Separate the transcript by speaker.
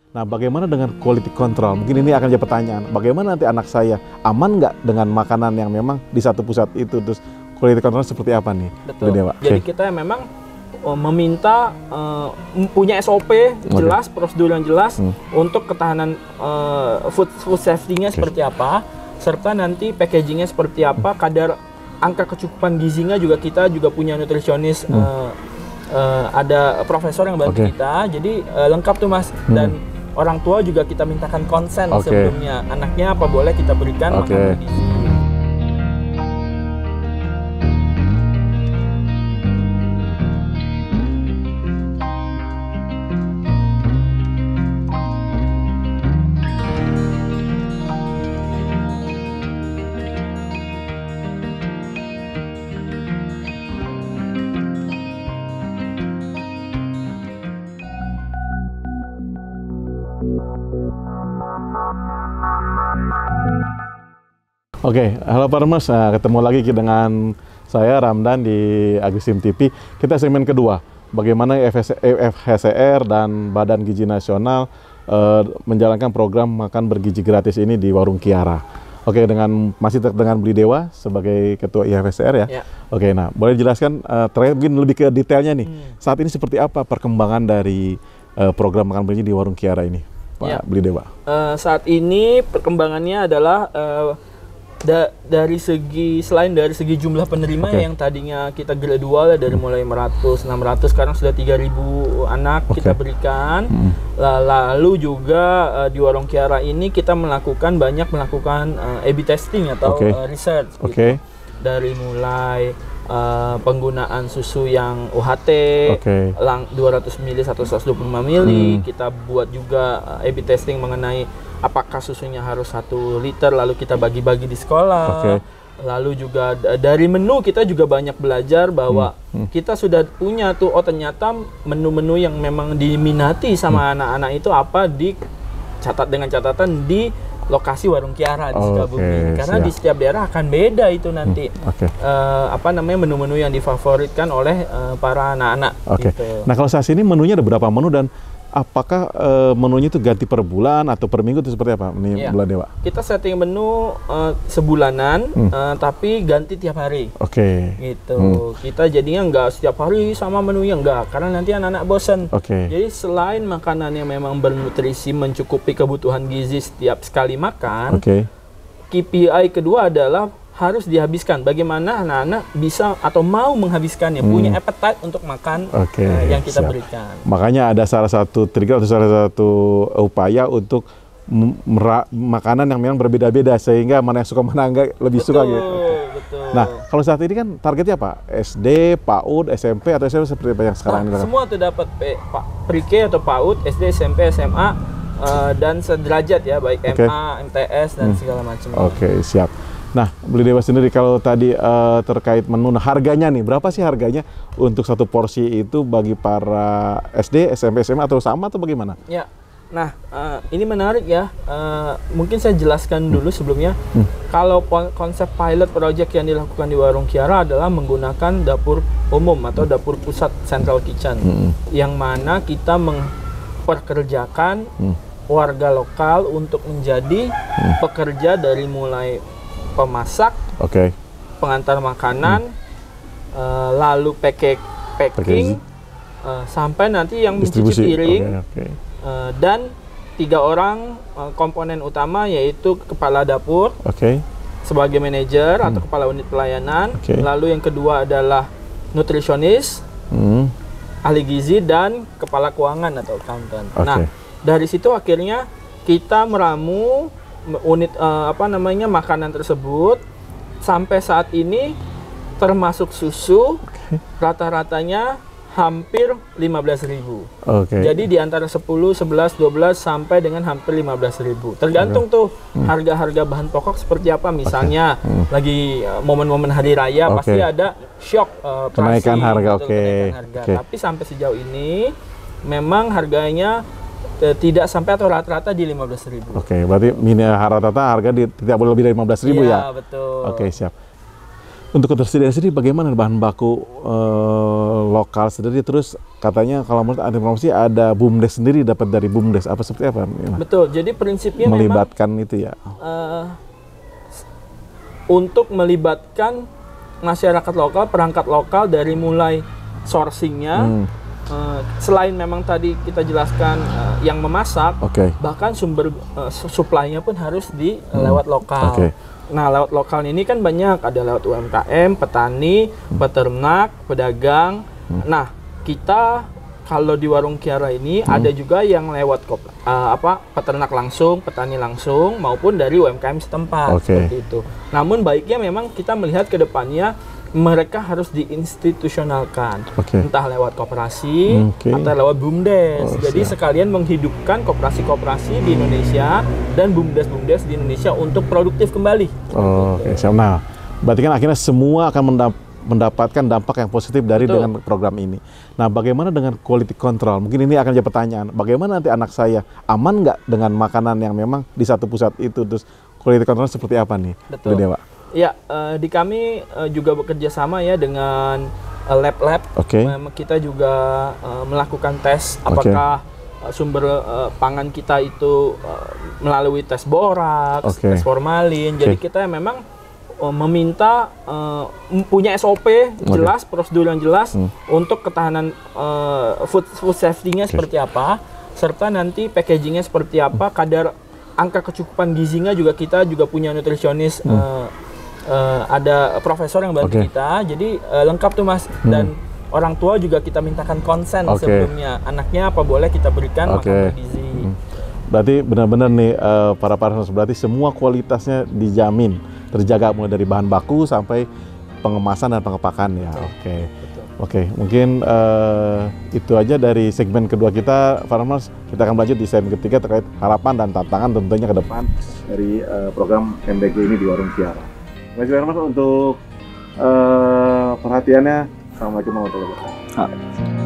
Speaker 1: Nah, bagaimana dengan quality control? Mungkin ini akan jadi pertanyaan. Bagaimana nanti anak saya aman nggak dengan makanan yang memang di satu pusat itu? Terus quality control seperti apa nih?
Speaker 2: Betul. Jadi kita memang meminta punya SOP jelas, prosedur yang jelas untuk ketahanan food safety-nya seperti apa, serta nanti packaging-nya seperti apa, kadar angka kecukupan gizinya juga kita juga punya nutrisionis, ada profesor yang bantu kita, jadi lengkap tuh Mas. Dan orang tua juga kita mintakan konsen sebelumnya, anaknya apa boleh kita berikan makanan gizi.
Speaker 1: Oke, halo Farmers, ketemu lagi dengan saya Ramdan di AgriSim TV. Kita segmen kedua, bagaimana FHCR dan Badan Gizi Nasional menjalankan program makan bergizi gratis ini di Warung Kiara. Oke, masih dengan Beli Dewa sebagai Ketua IFHCR ya. Oke, nah boleh jelaskan terakhir mungkin lebih ke detailnya nih. Saat ini seperti apa perkembangan dari program makan bergizi di Warung Kiara ini, Pak Beli Dewa?
Speaker 2: Saat ini perkembangannya adalah selain dari segi jumlah penerima yang tadinya kita gradual dari mulai 500, 600, sekarang sudah 3.000 anak kita berikan. Lalu juga di Warung Kiara ini kita banyak melakukan A/B testing atau research gitu. Dari mulai penggunaan susu yang UHT 200 ml atau 125 ml, kita buat juga A/B testing mengenai apakah susunya harus 1 liter, lalu kita bagi-bagi di sekolah. Lalu juga dari menu kita juga banyak belajar bahwa kita sudah punya tuh, ternyata menu-menu yang memang diminati sama anak-anak itu apa, dicatat dengan catatan di lokasi Warung Kiara di Sukabumi. Karena di setiap daerah akan beda itu nanti menu-menu yang difavoritkan oleh para anak-anak. Gitu.
Speaker 1: Nah, kalau saat ini menunya ada berapa menu dan apakah menunya itu ganti per bulan atau per minggu itu seperti apa? Ini Beli Dewa.
Speaker 2: Kita setting menu sebulanan, tapi ganti tiap hari. Gitu. Kita jadinya nggak setiap hari sama menunya, nggak, karena nanti anak-anak bosan. Jadi selain makanan yang memang bernutrisi mencukupi kebutuhan gizi setiap sekali makan, KPI kedua adalah harus dihabiskan. Bagaimana anak-anak bisa atau mau menghabiskannya, punya appetite untuk makan yang kita berikan.
Speaker 1: Makanya ada salah satu trigger atau salah satu upaya untuk makanan yang memang berbeda-beda sehingga mana yang suka mana enggak lebih suka gitu. Nah, kalau saat ini kan targetnya apa? SD, PAUD, SMP atau SMA seperti apa yang sekarang ini?
Speaker 2: Semua tuh dapat Pre-K atau PAUD, SD, SMP, SMA dan sederajat ya, baik MA, MTS dan segala macam.
Speaker 1: Siap. Nah, Beli Dewa sendiri kalau tadi terkait menu, harganya nih, berapa sih harganya untuk satu porsi itu bagi para SD, SMP, SMA atau sama atau bagaimana?
Speaker 2: Nah, ini menarik ya. Mungkin saya jelaskan dulu sebelumnya. Kalau konsep pilot project yang dilakukan di Warung Kiara adalah menggunakan dapur umum atau dapur pusat central kitchen, yang mana kita memperkerjakan warga lokal untuk menjadi pekerja dari mulai pemasak, pengantar makanan, lalu packing, sampai nanti yang mencuci piring, dan 3 orang komponen utama, yaitu kepala dapur sebagai manajer atau kepala unit pelayanan, lalu yang kedua adalah nutrisionis, ahli gizi, dan kepala keuangan atau accountant. Nah, dari situ akhirnya kita meramu unit makanan tersebut. Sampai saat ini termasuk susu rata-ratanya hampir 15.000. Jadi di antara 10, 11, 12 sampai dengan hampir 15.000. Tergantung tuh harga-harga bahan pokok seperti apa. Misalnya lagi momen-momen hari raya pasti ada shock
Speaker 1: kenaikan harga.
Speaker 2: Tapi sampai sejauh ini memang harganya tidak sampai atau rata-rata di 15.000.
Speaker 1: Berarti rata-rata harga tidak boleh lebih dari 15.000 ya?
Speaker 2: Betul.
Speaker 1: Siap. Untuk ketersediaan sendiri bagaimana bahan baku lokal sendiri, terus katanya kalau menurut informasi ada BUMDes sendiri, dapat dari BUMDes, apa seperti apa?
Speaker 2: Betul, jadi prinsipnya
Speaker 1: melibatkan
Speaker 2: memang,
Speaker 1: itu ya?
Speaker 2: Untuk melibatkan masyarakat lokal, perangkat lokal dari mulai sourcingnya, selain memang tadi kita jelaskan yang memasak, bahkan sumber supply-nya pun harus lewat lokal. Nah, lewat lokal ini kan banyak, ada lewat UMKM, petani, peternak, pedagang. Nah, kita kalau di Warung Kiara ini ada juga yang lewat peternak langsung, petani langsung, maupun dari UMKM setempat, seperti itu. Namun baiknya memang kita melihat ke depannya mereka harus diinstitusionalkan, entah lewat koperasi atau lewat BUMDes. Jadi sekalian menghidupkan koperasi-koperasi di Indonesia dan BUMDes di Indonesia untuk produktif kembali.
Speaker 1: Siap. Nah, berarti kan akhirnya semua akan mendapatkan dampak yang positif dari dengan program ini. Nah, bagaimana dengan quality control? Mungkin ini akan jadi pertanyaan. Bagaimana nanti anak saya aman nggak dengan makanan yang memang di satu pusat itu? Terus quality control seperti apa nih?
Speaker 2: Betul. Ya, di kami juga bekerja sama ya dengan lab-lab. Kita juga melakukan tes apakah sumber pangan kita itu melalui tes boraks, tes formalin. Jadi kita memang meminta punya SOP jelas, prosedur yang jelas untuk ketahanan food safety-nya seperti apa, serta nanti packaging-nya seperti apa, kadar angka kecukupan gizinya juga kita juga punya nutrisionis. Ada profesor yang bantu kita, jadi lengkap tuh Mas. Dan orang tua juga kita mintakan konsen sebelumnya, anaknya apa boleh kita berikan makanan bergizi.
Speaker 1: Berarti benar-benar nih para partners, berarti semua kualitasnya dijamin, terjaga mulai dari bahan baku sampai pengemasan dan pengepakan ya. Oke, mungkin itu aja dari segmen kedua kita, Farmers. Kita akan lanjut di segmen ketiga terkait harapan dan tantangan tentunya ke depan dari program MBG ini di Warung Kiara. Terima kasih Farmers untuk perhatiannya. Assalamualaikum warahmatullahi wabarakatuh.